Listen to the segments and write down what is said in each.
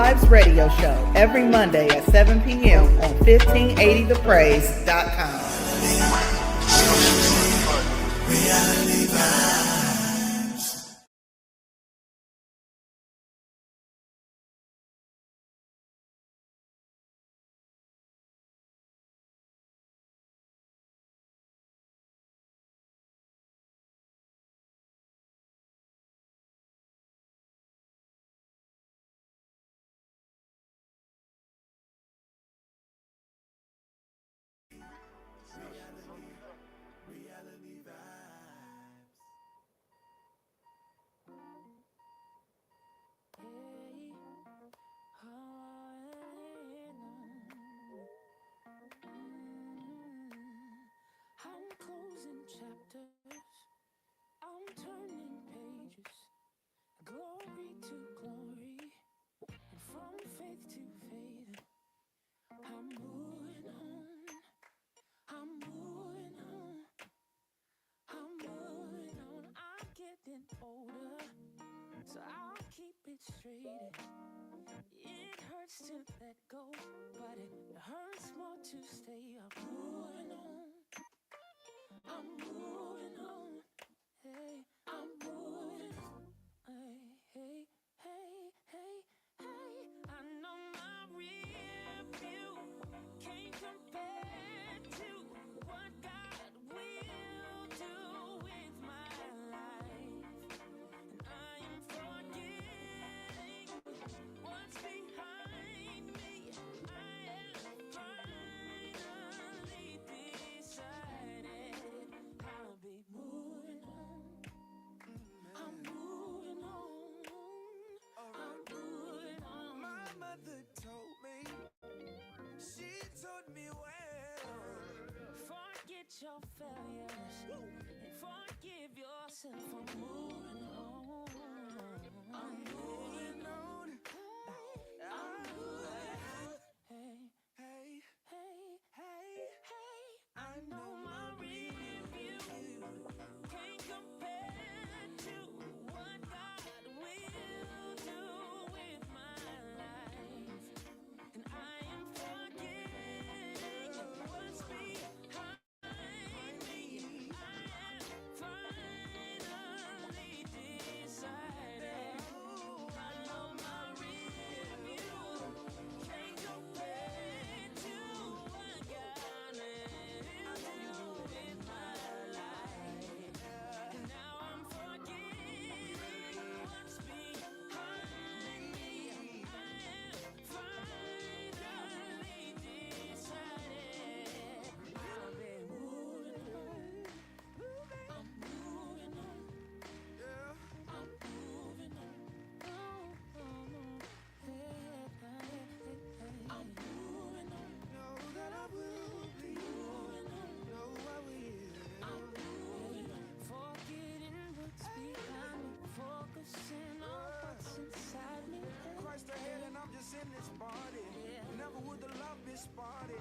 Vibez Radio Show every Monday at 7 p.m. on 1580thepraise.com. Reality Vibez. Chapters, I'm turning pages, glory to glory, and from faith to faith, I'm moving on, I'm moving on, I'm moving on. I'm getting older, so I'll keep it straight. It hurts to let go, but it hurts more to stay. I'm moving on. I'm moving on, hey, I'm moving on, hey, hey, hey, hey, hey. I know my rear view can't compare to what God will do with my life. And I am forgetting what's behind me. I have finally decided I'll be moving on. I'm moving on. I'm moving on. My mother told me, she told me well, forget your failures and forgive yourself. I'm moving on. I'm moving on. I'm moving on. Hey, Hey, hey, hey, hey. I know my rear view can't compare to what God will do with my life. And I am forgetting what's behind me. I have finally decided. I know my rear view can't compare to what God will do with my life. And now I'm forgetting what's behind me. I have finally decided I'll be moving on. I'm moving on. yeah. I'm moving on. I'm moving on. Know that I will be. Moving on. Know I will. I'm moving on. Forgetting what's behind me. Focusing on what's inside me. Christ ahead and I'm just in this party. Never would the love be spotted.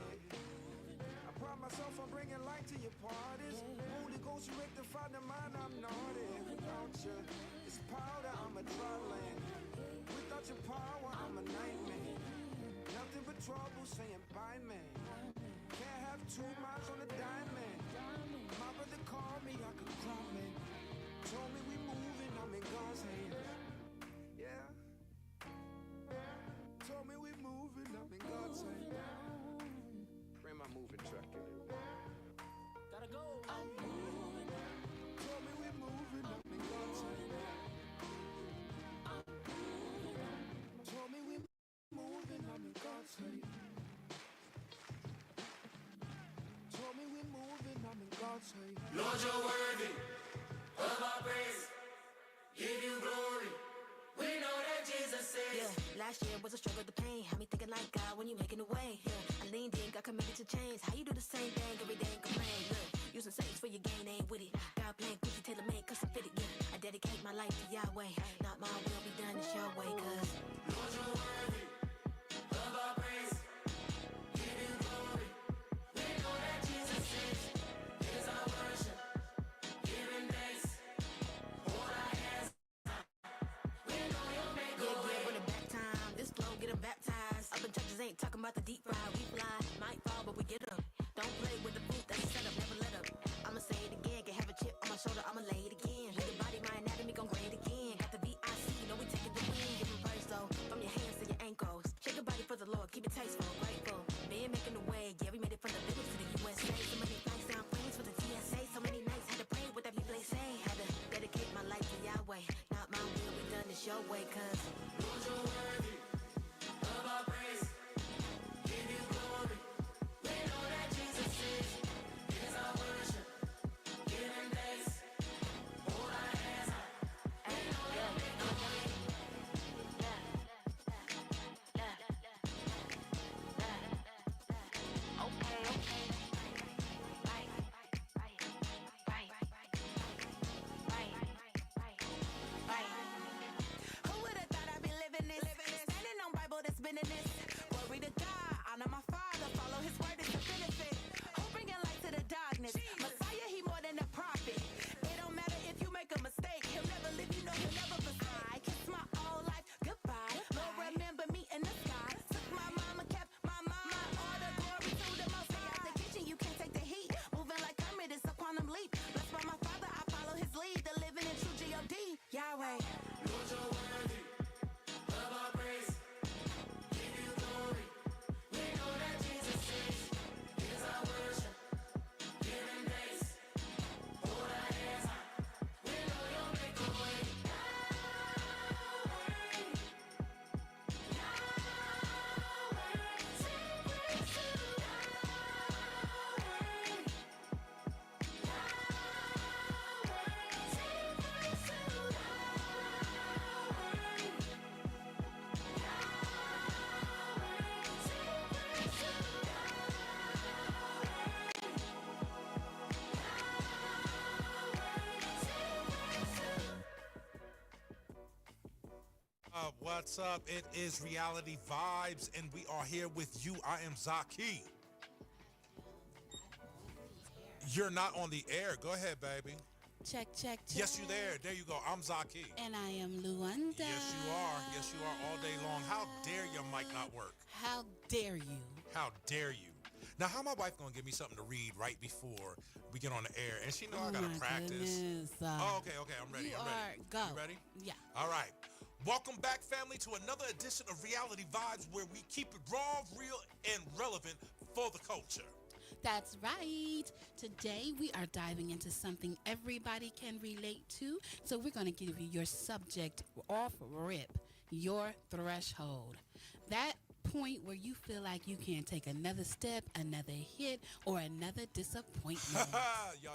I pride myself on bringing light to your parties. Holy Ghost, you rectify the mind, I'm naughty. Without you, it's powder, I'm a dry land. Without your power, I'm a nightmare. Nothing but trouble saying bye, man. Can't have 2 miles on a diamond. My brother called me, I could cry, man. Told me we moving, I'm in God's hand. Yeah. Told me we moving, I'm in God's hand. Bring my moving truck in. Gotta go. I'm moving on. Told me we moving, I'm in God's hand. Told me we moving, I'm in God's hand. Told me we moving, I'm in God's hand. Lord, you're worthy of our praise. Give you glory. We know that Jesus says. Yeah, last year was a struggle, the pain had me thinking like God when you making a way. Yeah, I leaned in, got committed to change. How you do the same thing every day and complain? Look, using saints for your gain ain't with it. God playing Gucci, tailor made, custom fitted. Yeah, I dedicate my life to Yahweh. Not my will be done, it's your way, cause Lord, you're worthy of our praise. Give you glory. We know that Jesus is our worship. Giving thanks. Hold our hands. We know you'll make a way. yeah, when the back time, this flow get a it's your way, cause Lord, you're worthy of our praise. Give you glory. We know that Jesus is our worship. Give him thanks. Hold our hands high. We know you'll make a way. Who would have thought I'd be living this? Standing on Bible that's been in this. Glory to God, honor my Father, follow his word is a benefit. Who bringing light to the darkness? Messiah, he more than a prophet. It don't matter if you make a mistake. He'll never leave you, no, he'll never forsake. I kiss my old life goodbye. Lord, remember me in the sky. Took my mama, kept my mama. All the glory to the most high. Out the kitchen, you can't take the heat. Moving like Kermit, it's a quantum leap. Blessed by my Father, I follow his lead. The living in true G.O.D. Yahweh. Lord, you're worthy of our praise. Give you glory. We know that Jesus is our worship. Give him thanks. Hold our hands high. We know you'll make a way. What's up? It is Reality Vibes, and we are here with you. I am Zaki. You're not on the air. Go ahead, baby. Check. Yes, you there. There you go. I'm Zaki. And I am Luanda. Yes, you are. Yes, you are all day long. How dare your mic not work? How dare you? How dare you? Now, how my wife gonna give me something to read right before we get on the air? And she know I gotta my practice. Goodness. Oh, okay. I'm ready. You I'm ready. are. Go. You ready? Yeah. All right. Welcome back, family, to another edition of Reality Vibes, where we keep it raw, real, and relevant for the culture. That's right. Today we are diving into something everybody can relate to. So we're going to give you your subject off rip, your threshold. That point where you feel like you can't take another step, another hit, or another disappointment. Yeah.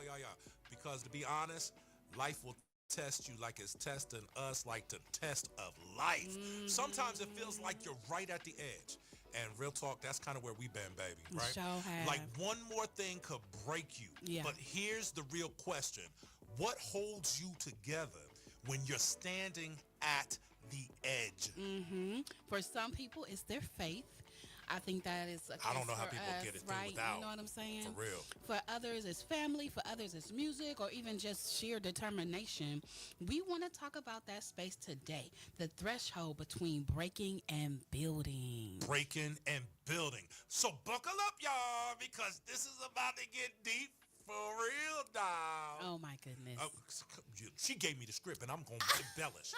Because to be honest, life will test you like it's testing us, like the test of life. Sometimes it feels like you're right at the edge. And real talk, that's kind of where we've been, baby, right? Sure have. Like one more thing could break you. Yeah. But here's the real question. What holds you together when you're standing at the edge? For some people, it's their faith. I think that is a case I don't know how for people us, get it through right? without. You know what I'm saying? For real. For others, it's family. For others, it's music, or even just sheer determination. We want to talk about that space today, the threshold between breaking and building. Breaking and building. So buckle up, y'all, because this is about to get deep for real, dog. Oh, my goodness. She gave me the script, and I'm going to embellish.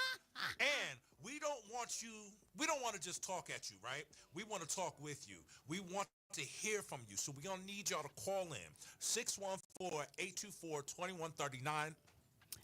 And we don't want to just talk at you, right? We want to talk with you. We want to hear from you. So we're going to need y'all to call in 614-824-2139.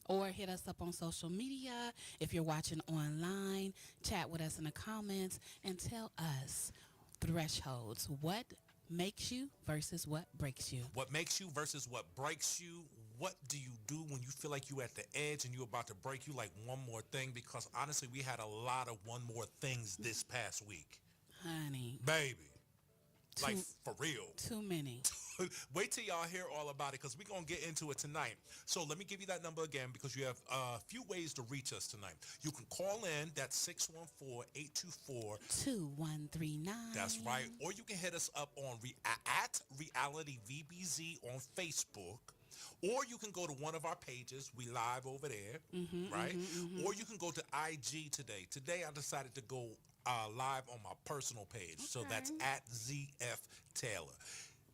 Or hit us up on social media. If you're watching online, chat with us in the comments and tell us thresholds. What makes you versus what breaks you? What makes you versus what breaks you? What do you do when you feel like you at the edge and you're about to break? You like one more thing? Because honestly, we had a lot of one more things this past week. Honey. Baby. Like, for real. Too many. Wait till y'all hear all about it, because we're going to get into it tonight. So let me give you that number again, because you have a few ways to reach us tonight. You can call in. That's 614-824-2139. That's right. Or you can hit us up on at Reality VBZ on Facebook. Or you can go to one of our pages. We live over there, right? Or you can go to IG today. Today I decided to go live on my personal page. Okay. So that's at ZF Taylor.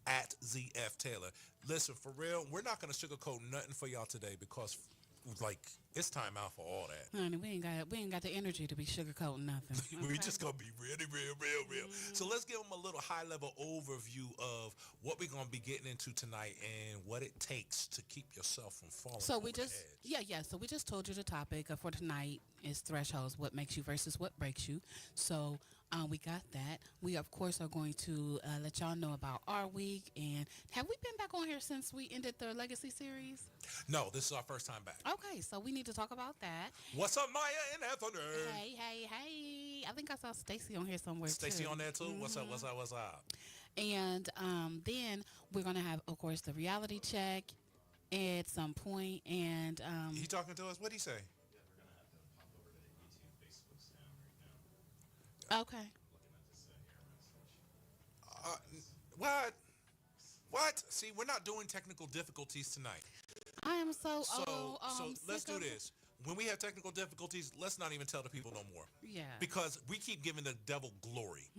At ZF Taylor. Listen, for real, we're not going to sugarcoat nothing for y'all today, because like it's time out for all that. Honey, we ain't got the energy to be sugarcoating nothing. We Okay? just gonna be really real. So let's give them a little high level overview of what we're gonna be getting into tonight and what it takes to keep yourself from falling So over we just the edge. yeah. So we just told you the topic for tonight is thresholds. What makes you versus what breaks you. So we got that. We of course are going to let y'all know about our week. And have we been back on here since we ended the Legacy series? No, this is our first time back. Okay, so we need to talk about that. What's up, Maya and Anthony? Hey! I think I saw Stacy on here somewhere Stacy too. on there too. What's up? And then we're gonna have, of course, the reality check at some point. And He talking to us? What'd he say? okay. What? What? See, we're not doing technical difficulties tonight. I am so So let's sick do of- this. When we have technical difficulties, let's not even tell the people no more. Yeah. Because we keep giving the devil glory.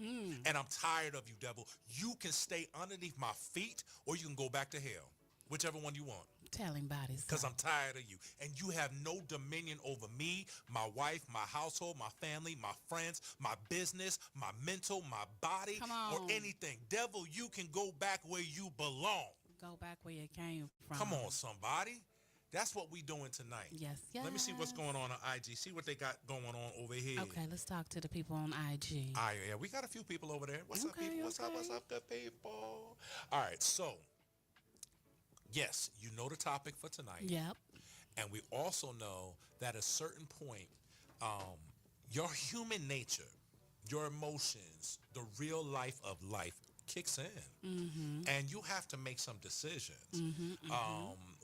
And I'm tired of you, devil. You can stay underneath my feet or you can go back to hell. Whichever one you want. Telling bodies. Because I'm tired of you. And you have no dominion over me, my wife, my household, my family, my friends, my business, my mental, my body, Come or on. anything. Devil, you can go back where you belong. Go back where you came from. Come on, somebody. That's what we doing tonight. Yes. Let me see what's going on IG. See what they got going on over here. Okay, let's talk to the people on IG. All right, yeah, we got a few people over there. What's up, Okay, people? What's okay. up, good people? All right, so, yes, you know the topic for tonight. Yep. And we also know that at a certain point, your human nature, your emotions, the real life of life kicks in. And you have to make some decisions.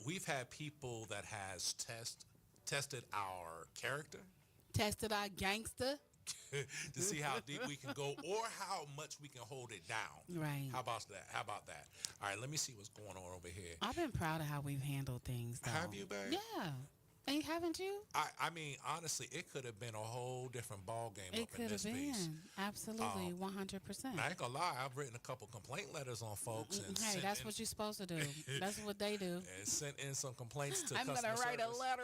We've had people that has tested our character Tested our gangster. to see how deep we can go or how much we can hold it down. Right. How about that? All right, let me see what's going on over here. I've been proud of how we've handled things, though. Have you, babe? Yeah. Ain't haven't you? I mean, honestly, it could have been a whole different ball game It up in could this have been. piece. Absolutely, 100%. I ain't gonna lie, I've written a couple complaint letters on folks and Hey, sent that's in, what you're supposed to do. That's what they do. and sent in some complaints to I'm customer gonna write service. a letter.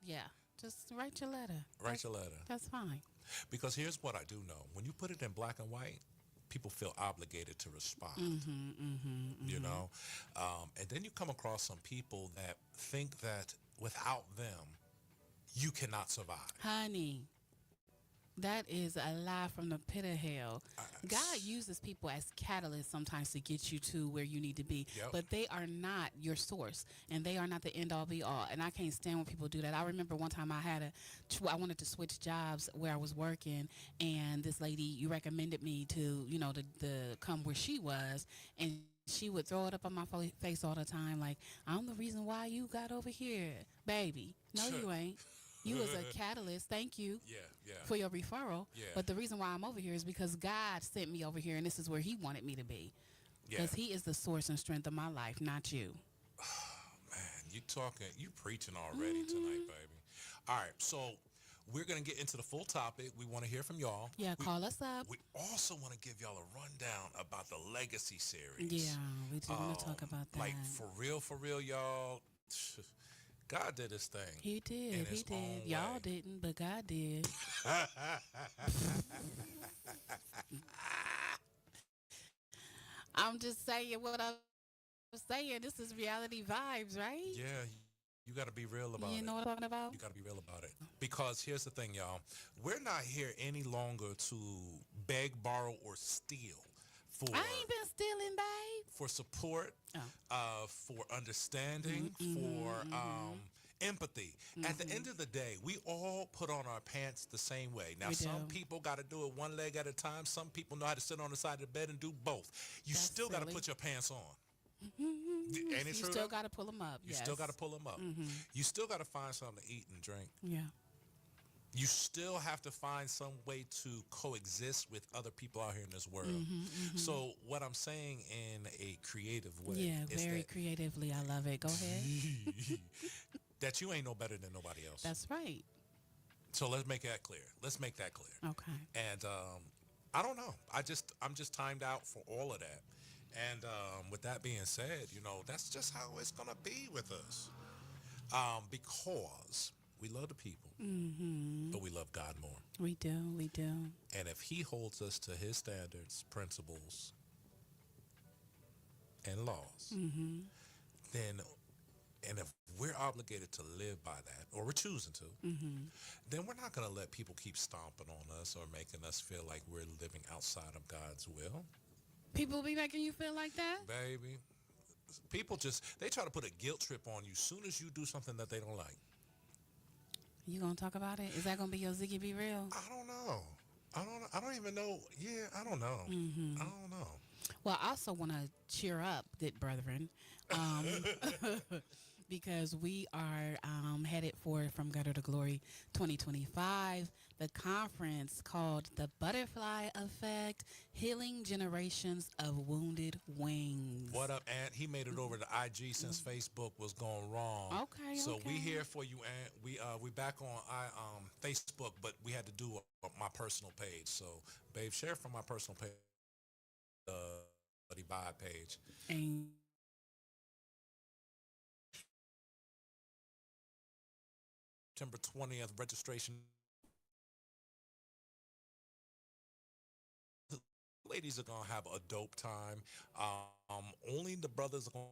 Yeah, just write your letter. Write your letter. That's fine. Because here's what I do know. When you put it in black and white, people feel obligated to respond. You know? And then you come across some people that think that without them, you cannot survive. Honey, that is a lie from the pit of hell. God uses people as catalysts sometimes to get you to where you need to be. Yep. But they are not your source, and they are not the end all be all. And I can't stand when people do that. I remember one time I wanted to switch jobs where I was working, and this lady, you recommended me to, to come where she was, and she would throw it up on my face all the time, like, I'm the reason why you got over here. Baby, no, you ain't. You was a catalyst. Thank you. Yeah. For your referral. Yeah. But the reason why I'm over here is because God sent me over here, and this is where he wanted me to be. Yeah. Because he is the source and strength of my life, not you. Man, you preaching already tonight, baby. All right, so we're going to get into the full topic. We want to hear from y'all. Yeah, call us up. We also want to give y'all a rundown about the Legacy series. Yeah, we do want to talk about that. Like, for real, y'all, God did his thing. He did. in He his own did. Y'all way. didn't, but God did. I'm just saying what I'm saying. This is Reality Vibes, right? Yeah, you got to be real about it. You know what I'm talking about? You got to be real about it. Because here's the thing, y'all. We're not here any longer to beg, borrow, or steal for I ain't been stealing, babe. for support, for understanding, for empathy. At the end of the day, we all put on our pants the same way. Now, We some do. people got to do it one leg at a time. Some people know how to sit on the side of the bed and do both. You That's still got to silly. put your pants on. Ain't it You true? still though? got to pull them up. You yes. still got to pull them up. You still got to find something to eat and drink. Yeah. You still have to find some way to coexist with other people out here in this world. So what I'm saying in a creative way Yeah, is very creatively. I love it. Go ahead. that you ain't no better than nobody else. That's right. So let's make that clear. Let's make that clear. Okay. And I don't know. I'm just timed out for all of that. And with that being said, that's just how it's gonna be with us. Because we love the people, but we love God more. We do. We do. And if He holds us to His standards, principles, and laws, then, and if we're obligated to live by that, or we're choosing to, then we're not going to let people keep stomping on us or making us feel like we're living outside of God's will. People be making you feel like that? Baby, people they try to put a guilt trip on you soon as you do something that they don't like. You gonna talk about it? Is that gonna be your Ziggy Be Real? I don't know. I don't even know. Yeah, I don't know. I don't know. Well, I also want to cheer up, good brethren, because we are headed for From Gutter to Glory 2025, the conference called The Butterfly Effect, Healing Generations of Wounded Wings. What up, Aunt? He made it over to IG since Facebook was going wrong. Okay, So okay. we here for you, Aunt. We back on Facebook, but we had to do my personal page. So, babe, share from my personal page, Reality Vibe page. And September 20th, registration. The ladies are going to have a dope time. Only the brothers are going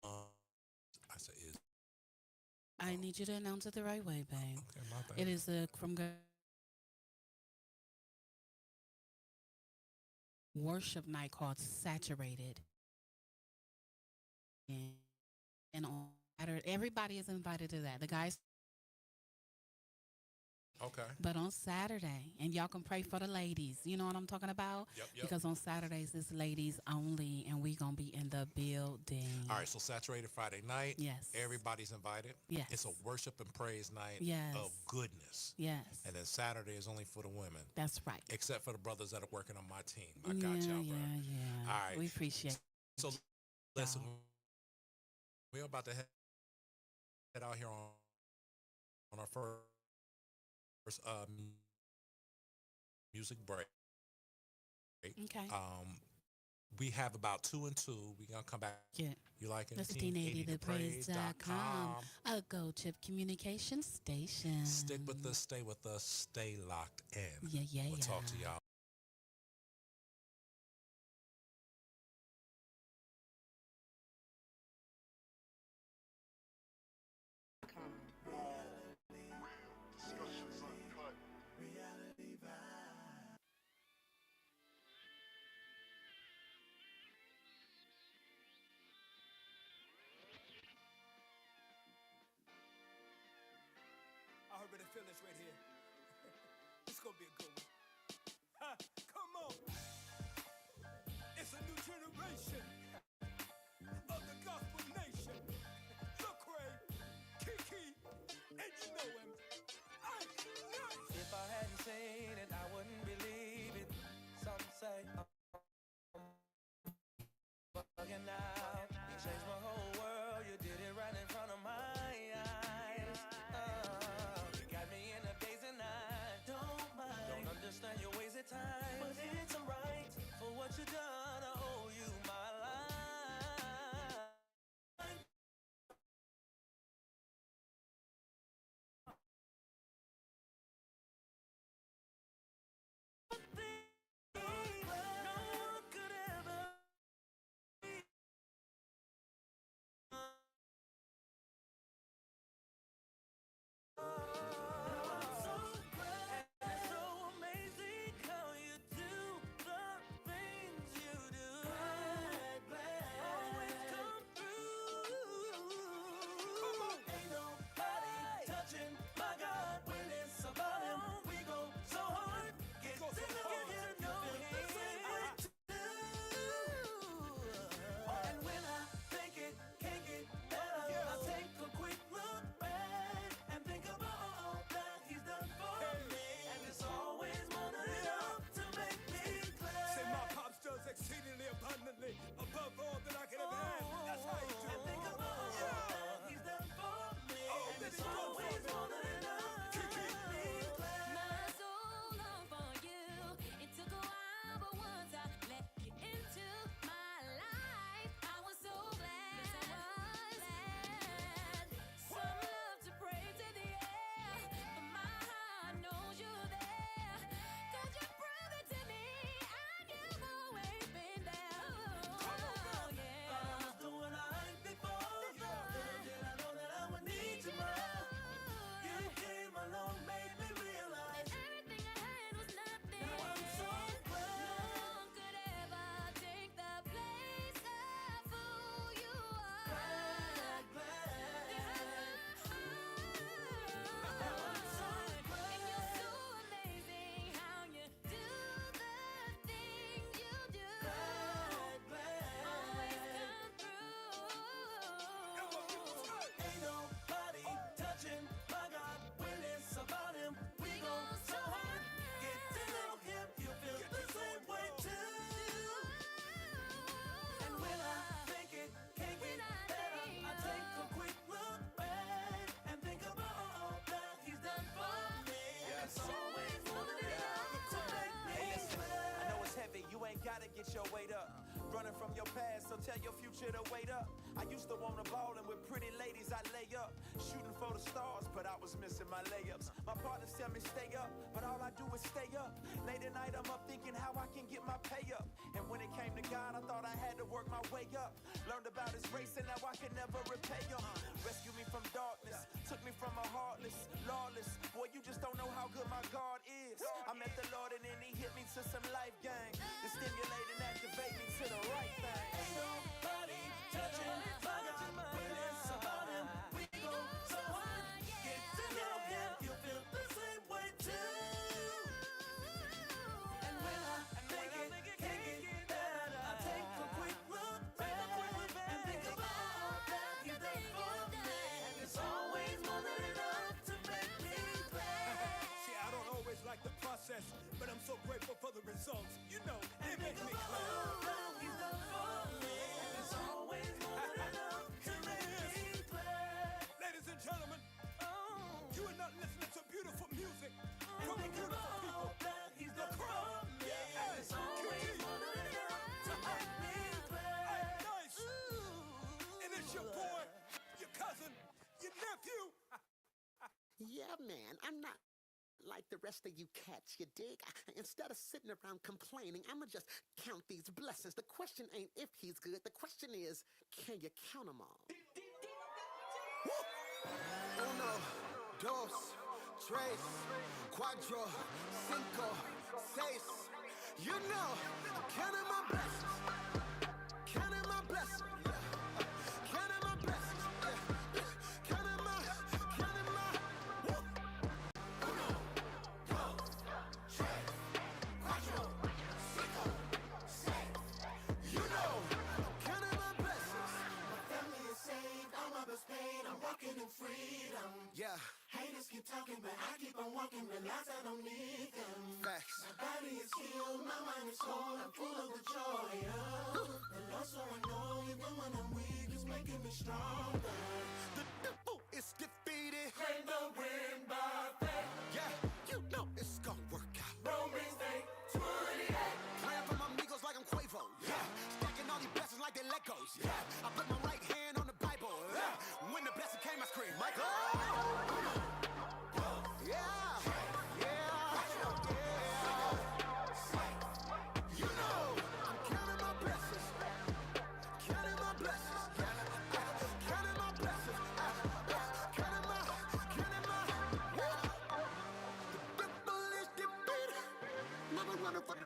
to... I said is. I need you to announce it the right way, babe. Okay, my bad. It is a From Gutter worship night called Saturated. And on Saturday, everybody is invited to that. The guys... Okay. But on Saturday, and y'all can pray for the ladies. You know what I'm talking about? Yep. Because on Saturdays, it's ladies only, and we going to be in the building. All right, so Saturated Friday night. Yes. Everybody's invited. Yes. It's a worship and praise night Yes. of goodness. Yes. And then Saturday is only for the women. That's right. Except for the brothers that are working on my team. I got y'all, bro. Yeah. All right. We appreciate So it. listen, we're about to head out here on our first music break. Okay. We have about 2 and 2. We're going to come back. Yeah. You like it? 1580thepraise.com, a Go Chip communication station. Stick with us, stay with us, stay locked in. Yeah. We'll talk to y'all. I already feel this right here. It's gonna be a good one. Ha, come on. It's a new generation of the gospel nation. Look, Ray, Kiki, and you know him. If I hadn't seen it, I wouldn't believe it. Some say I'm bugging out. You changed my whole world. You did it right in front of my eyes. You got me in a daze and I don't understand your ways at times, but it's alright for what you done. I owe you my life. go so hard. Get to know him, you'll feel the same way too. And when I think it can't get better, I take a quick look back and think about all that he's done for me. It's always more than enough to make me swear. I know it's heavy, you ain't gotta get your weight up. Running from your past, so tell your future to wait up. I used to wanna ball and with pretty ladies I lay up. Shooting for the stars, but I was missing my layups. My partners tell me stay up, but all I do is stay up. Late at night I'm up thinking how I can get my pay up. And when it came to God, I thought I had to work my way up. Learned about his grace and now I can never repay him. Rescued me from darkness, took me from a heartless, lawless. Boy, you just don't know how good my God is. I met the Lord and then he hit me to some life gang. To stimulate and activate me to the right thing. Ain't nobody touching my God when it's about him. We go so hard. Get to know him, you'll feel the same way too. And when I think it can't get better, I take a quick look back and think about all that he's done for me. And it's always more than enough to make me glad. See, I don't always like the process, but I'm so grateful for the results. You know, it makes me clap. He's done for me. And it's always more than enough to make me glad. Ladies and gentlemen, you are not listening to beautiful music from the beautiful people. He's done for me. And it's always more than enough to make me glad. Hey, nice. And it's your boy, your cousin, your nephew. Yeah, man, I'm not like the rest of you cats, you dig? Instead of sitting around complaining, I'ma just count these blessings. The question ain't if he's good, the question is, can you count them all? Uno, dos, tres, cuatro, cinco, seis. You know, I'm counting my blessings. Counting my blessings. Yeah. Counting my blessings. Yeah. Counting my. Woo. Uno, dos, tres, cuatro, cinco, seis. You know, I'm counting my blessings. My family is saved, all my bills paid, I'm walking in freedom. Yeah. Haters keep talking, but I keep on walking, realize I don't need them. Facts. My body is healed, my mind is whole, I'm full of the joy of the Lord, so I know even when I'm weak, it's making me stronger. The devil is defeated. Claim the win by faith. Yeah, you know it's gonna work out. Romans 8:28. Praying for my amigos like I'm Quavo. Yeah, stacking all these blessings like they Legos. Yeah, I put my right hand on the Bible. Yeah, when the blessing came, I screamed, Michael. Yeah, yeah, yeah. You know, I'm counting my blessings. Counting my blessings. Counting my blessings. Counting my. The devil is defeated. Never running for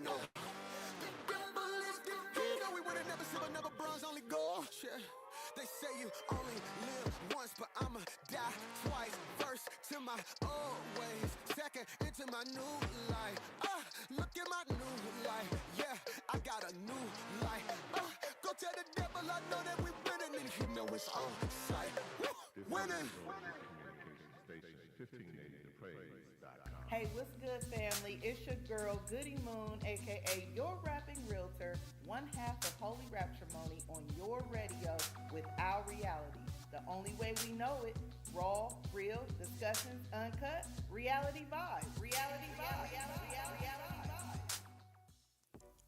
no. The devil is defeated. No, we win it, never silver, never bronze, only gold. Yeah. They say you only live once, but I'ma die twice. First to my old ways, second into my new life. Look at my new life. Yeah, I got a new life. Go tell the devil I know that we winning, and he know it's on sight. Winning. Hey, what's good, family? It's your girl, Goody Moon, aka your rapping realtor, one half of Holy Rapturemony on your radio with our reality. The only way we know it: raw, real, discussions, uncut, reality vibe. Reality vibe. Reality vibe.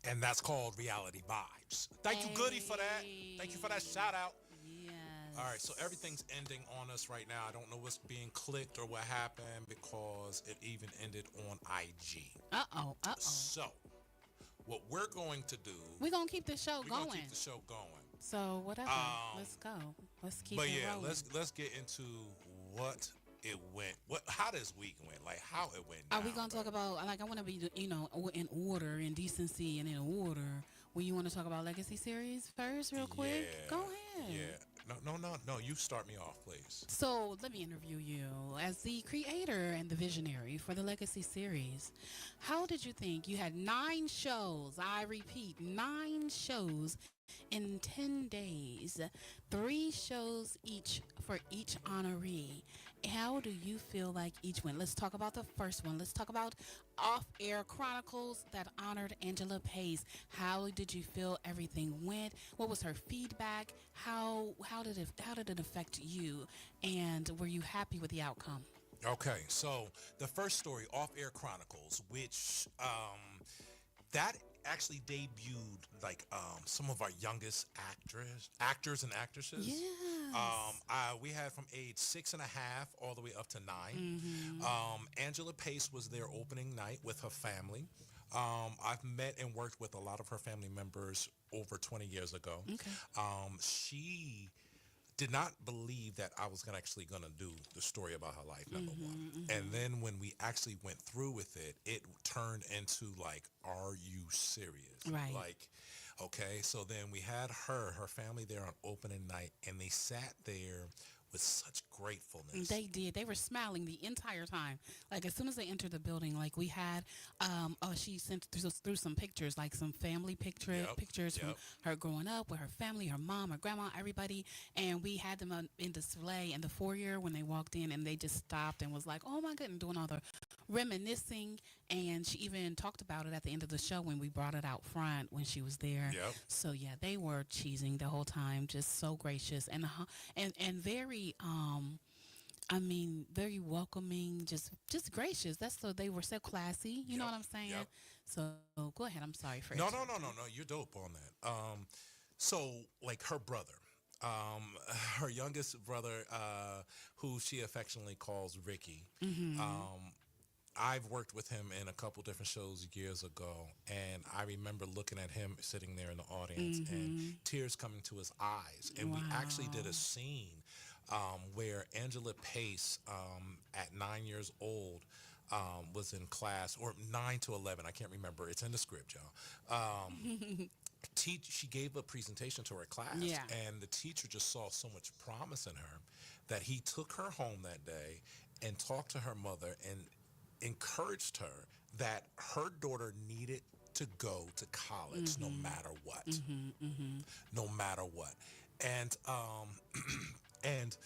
And that's called Reality Vibes. Thank you, Goody, for that. Thank you for that shout out. Yes. All right, so everything's ending on us right now. I don't know what's being clicked or what happened because it even ended on IG. Uh-oh. So, what we're going to do... We're going to keep the show We're going. going to keep the show going. So, whatever. Let's go. Let's keep But it yeah, rolling. let's get into what it went. How this week went. Like, how it went Are down, we going to talk about, like, I want to be, in order, in decency, and in order. Well, you want to talk about Legacy Series first, real quick? Yeah. Go ahead. Yeah. No. You start me off, please. So let me interview you as the creator and the visionary for the Legacy Series. How did you think you had 9 shows? I repeat, 9 shows in 10 days, 3 shows each for each honoree, How do you feel like each one? Let's talk about the first one. Let's talk about Off-Air Chronicles that honored Angela Pace. How did you feel everything went? What was her feedback? How did it affect you? And were you happy with the outcome? Okay, so the first story, Off Air Chronicles, which that actually debuted like some of our youngest actors and actresses. Yes. We had from age 6.5 all the way up to 9. Angela Pace was there opening night with her family. I've met and worked with a lot of her family members over 20 years ago. Okay. She did not believe that I was actually gonna do the story about her life, number one. And then when we actually went through with it, it turned into like, are you serious? Right. Like, okay, so then we had her family there on opening night, and they sat there with such gratefulness. They did. They were smiling the entire time. Like as soon as they entered the building, like we had, she sent through some pictures, like some family pictures from her growing up with her family, her mom, her grandma, everybody, and we had them in display in the foyer when they walked in, and they just stopped and was like, "Oh my goodness," doing all the reminiscing, and she even talked about it at the end of the show when we brought it out front when she was there. So yeah, they were cheesing the whole time, just so gracious and very very welcoming, just gracious. That's so they were so classy. You know what I'm saying? So go ahead. I'm sorry for No. You're dope on that. So like her brother, her youngest brother, who she affectionately calls Ricky. I've worked with him in a couple different shows years ago, and I remember looking at him sitting there in the audience and tears coming to his eyes. And we actually did a scene where Angela Pace, at 9 years old, was in class, or 9 to 11, I can't remember. It's in the script, y'all. She gave a presentation to her class, and the teacher just saw so much promise in her that he took her home that day and talked to her mother and encouraged her that her daughter needed to go to college no matter what. No matter what. And and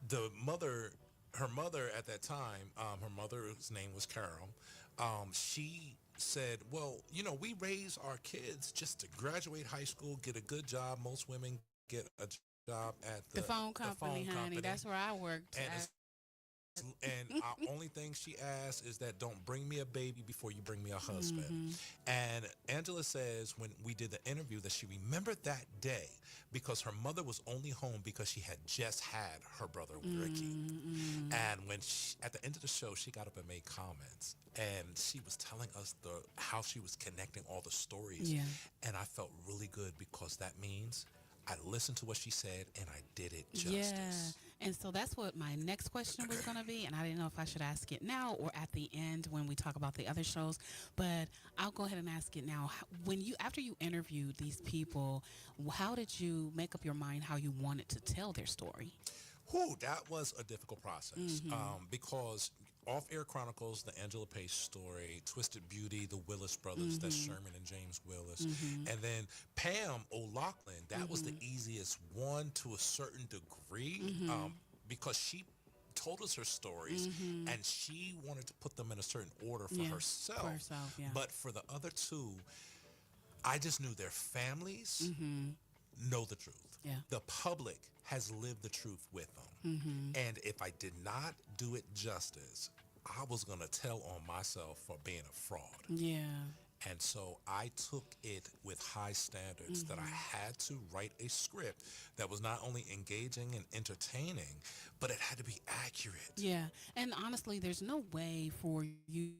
her mother at that time, her mother's name was Carol, she said, well, we raise our kids just to graduate high school, get a good job. Most women get a job at the phone company, honey. That's where I worked. And our only thing she asks is that don't bring me a baby before you bring me a husband. And Angela says when we did the interview that she remembered that day because her mother was only home because she had just had her brother Ricky. And when at the end of the show, she got up and made comments, and she was telling us how she was connecting all the stories. And I felt really good because that means I listened to what she said and I did it justice. And so that's what my next question was going to be, and I didn't know if I should ask it now or at the end when we talk about the other shows, but I'll go ahead and ask it now. After you interviewed these people, how did you make up your mind how you wanted to tell their story? That was a difficult process because Off-Air Chronicles, the Angela Pace story, Twisted Beauty, the Willis brothers, that's Sherman and James Willis, and then Pam O'Loughlin, that was the easiest one to a certain degree because she told us her stories and she wanted to put them in a certain order for herself. But for the other two, I just knew their families know the truth. The public has lived the truth with them. And if I did not do it justice, I was going to tell on myself for being a fraud. And so I took it with high standards that I had to write a script that was not only engaging and entertaining, but it had to be accurate. And honestly, there's no way for you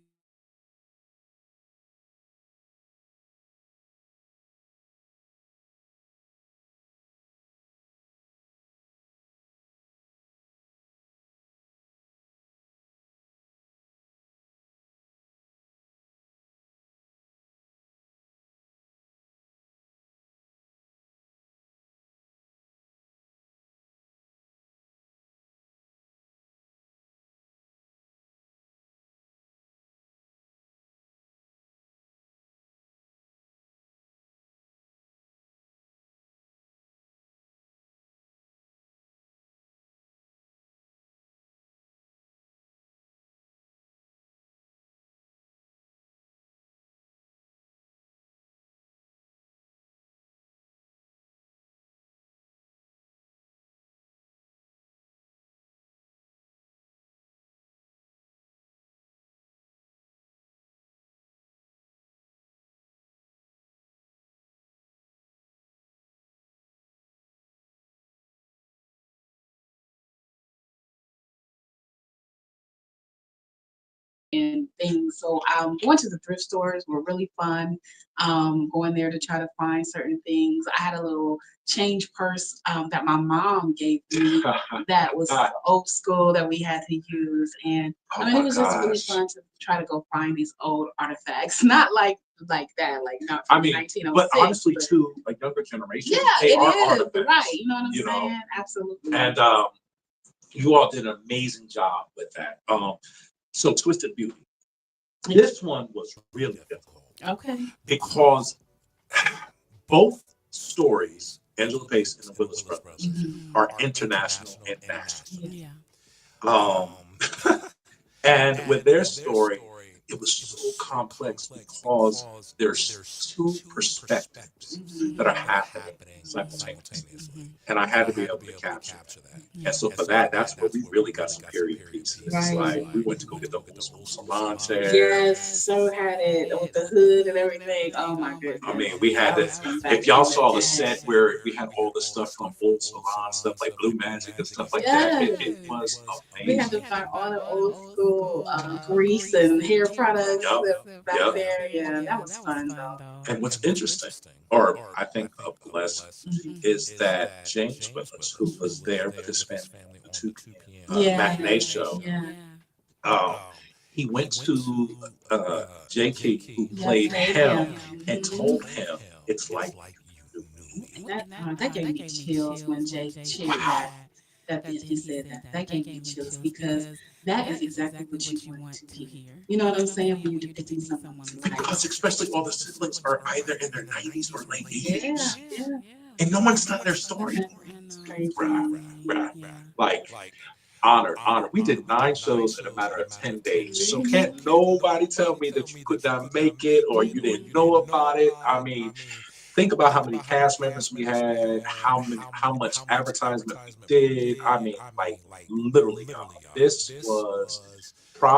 and things. So going to the thrift stores were really fun. Going there to try to find certain things. I had a little change purse that my mom gave me that was old school that we had to use, and I mean it was just really fun to try to go find these old artifacts. Not like that, like not from 1906. But honestly, too, like younger generation, they it are is artifacts, right. You know what I'm saying? Absolutely. And you all did an amazing job with that. So Twisted Beauty. This one was really difficult. Okay. Because both stories, Angela Pace and the Willis Brothers, are international and national. And with their story, it was so complex because there's two perspectives that are happening simultaneously. And I had to be able to capture that. And so for that, that's where we really got some period pieces. Like we went to go get the old school salon chair. Yes, so had it with the hood and everything. Oh my goodness. I mean, we had this, if y'all saw the set where we had all this stuff from old salon stuff like Blue Magic and stuff like that, it was amazing. We had to find all the old school grease and hair products back there. Yeah, that was fun though. And what's interesting, or I think a blessing, is that James Willis, who was there with his family on the 2 p.m. matinee show, he went to JT, who played him, and told him, it's like you knew me. That gave me chills when Jay shared that he said that. That gave me chills because that is exactly what you want to hear. You know what I'm saying? When you're depicting someone's life. Because especially all the siblings are either in their 90s or late 80s. Yeah. And no one's done their story. Like, honored. We did 9 shows in a matter of 10 days. So can't nobody tell me that you could not make it or you didn't know about it. I mean, think about how many cast members we had, how much advertisement we did. I mean, like literally, this was probably